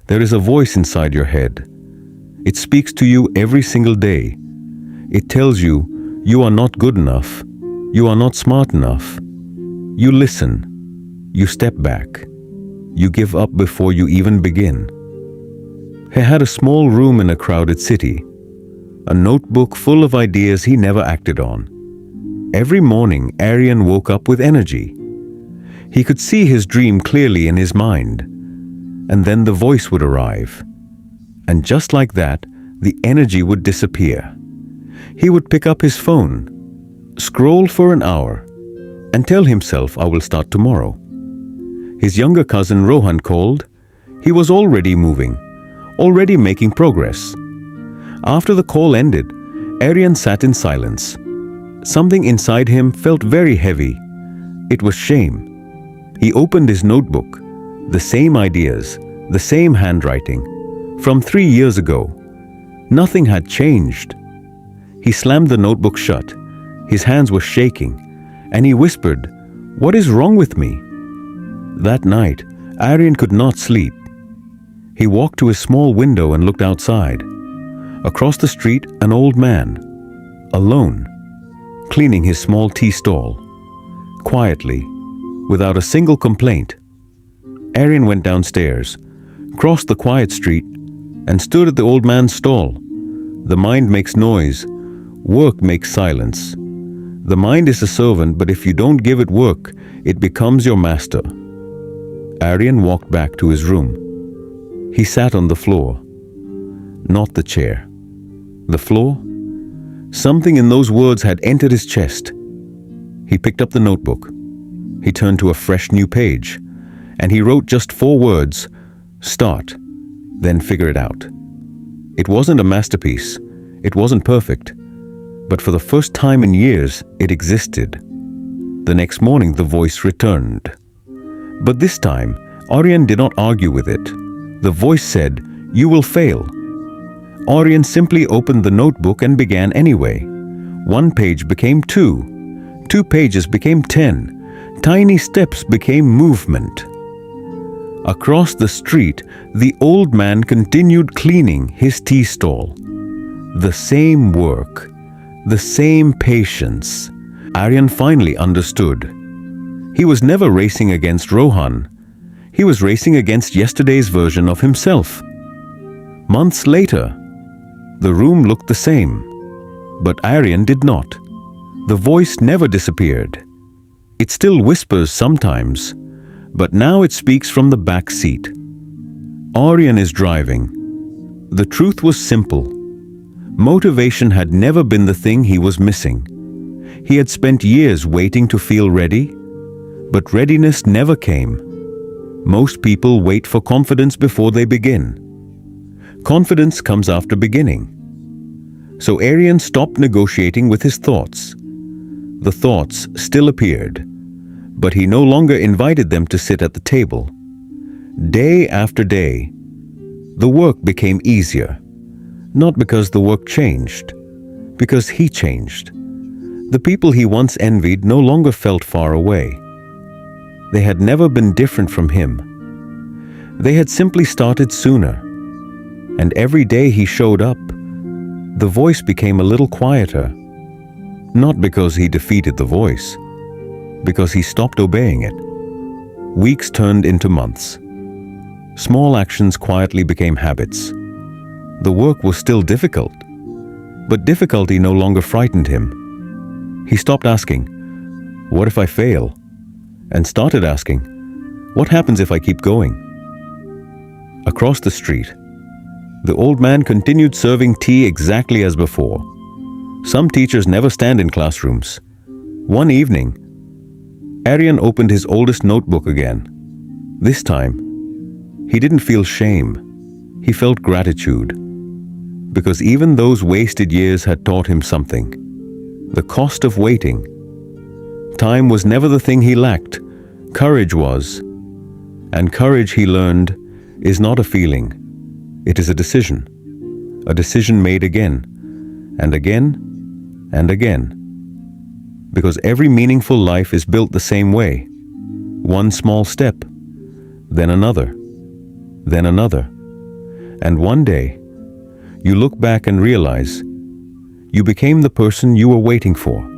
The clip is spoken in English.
There is a voice inside your head. It speaks to you every single day. It tells you, you are not good enough. You are not smart enough. You listen. You step back. You give up before you even begin. He had a small room in a crowded city, a notebook full of ideas he never acted on. Every morning, Aryan woke up with energy. He could see his dream clearly in his mind. And then the voice would arrive. And just like that, the energy would disappear. He would pick up his phone, scroll for an hour, and tell himself, I will start tomorrow. His younger cousin Rohan called. He was already moving, already making progress. After the call ended, Aryan sat in silence. Something inside him felt very heavy. It was shame. He opened his notebook. The same ideas, the same handwriting, from 3 years ago. Nothing had changed. He slammed the notebook shut. His hands were shaking, and he whispered, "What is wrong with me?" That night, Aryan could not sleep. He walked to his small window and looked outside. Across the street, an old man, alone, cleaning his small tea stall, quietly, without a single complaint. Aryan went downstairs, crossed the quiet street, and stood at the old man's stall. The mind makes noise. Work makes silence. The mind is a servant, but if you don't give it work, it becomes your master. Aryan walked back to his room. He sat on the floor, not the chair. The floor? Something in those words had entered his chest. He picked up the notebook. He turned to a fresh new page. And he wrote just 4 words, start, then figure it out. It wasn't a masterpiece. It wasn't perfect. But for the first time in years, it existed. The next morning, the voice returned. But this time, Aryan did not argue with it. The voice said, "You will fail." Aryan simply opened the notebook and began anyway. 1 page became 2. 2 pages became 10. Tiny steps became movement. Across the street, the old man continued cleaning his tea stall. The same work, the same patience. Aryan finally understood. He was never racing against Rohan. He was racing against yesterday's version of himself. Months later, the room looked the same, but Aryan did not. The voice never disappeared. It still whispers sometimes, but now it speaks from the back seat. Aryan is driving. The truth was simple. Motivation had never been the thing he was missing. He had spent years waiting to feel ready, but readiness never came. Most people wait for confidence before they begin. Confidence comes after beginning. So Aryan stopped negotiating with his thoughts. The thoughts still appeared, but he no longer invited them to sit at the table. Day after day, the work became easier, not because the work changed, because he changed. The people he once envied no longer felt far away. They had never been different from him. They had simply started sooner, and every day he showed up, the voice became a little quieter, not because he defeated the voice, because he stopped obeying it. Weeks turned into months. Small actions quietly became habits. The work was still difficult, but difficulty no longer frightened him. He stopped asking, "What if I fail?" and started asking, "What happens if I keep going?" Across the street, the old man continued serving tea exactly as before. Some teachers never stand in classrooms. One evening, Aryan opened his oldest notebook again. This time, he didn't feel shame. He felt gratitude. Because even those wasted years had taught him something. The cost of waiting. Time was never the thing he lacked. Courage was. And courage, he learned, is not a feeling. It is a decision. A decision made again, and again, and again. Because every meaningful life is built the same way. 1 small step, then another, And one day, you look back and realize you became the person you were waiting for.